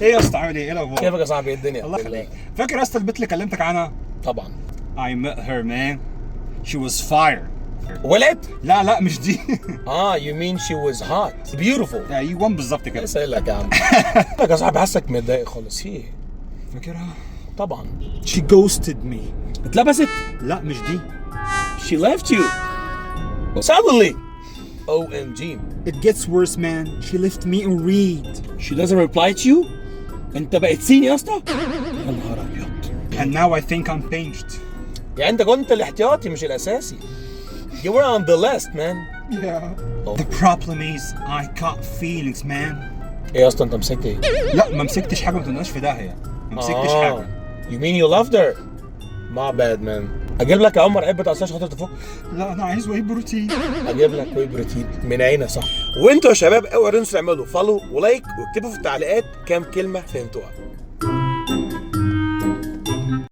ايه يا اسطى عامل ايه الاخبار؟ كيفك يا صاحبي؟ ايه الدنيا؟ الله يخليك. فاكر يا اسطى البنت اللي كلمتك عنها؟ طبعا. I met her man. She was fire. ولد؟ لا مش دي. you mean she was hot beautiful. ايوه بالظبط كده. لسه قايل لك يا عم. لك يا صاحبي حاسك متضايق خالص. في ايه؟ فاكرها؟ طبعا. She ghosted me. اتلبست؟ لا مش دي. She left you suddenly. OMG. It gets worse man. She left me and read. She doesn't reply to you. انت بقيت سين يا اسطى؟ يا نهار ابيض. And now I think I'm changed. يعني انت كنت الاحتياطي مش الاساسي. You were on the list man. Yeah. The problem is I caught feelings man. ايه يا اسطى انت مسكت ايه؟ لا ما مسكتش حاجه، ما تقولناش في داهيه. ما مسكتش حاجه. You mean you loved her? My bad man. اجيب لك يا عمر علبه عصير عشان خاطر تفك؟ لا انا عايز واي بروتين. اجيب لك واي بروتين من عينه صح. وانتوا يا شباب اوعوا تنسوا تعملوا فولو ولايك واكتبوا في التعليقات كام كلمه فهمتوها.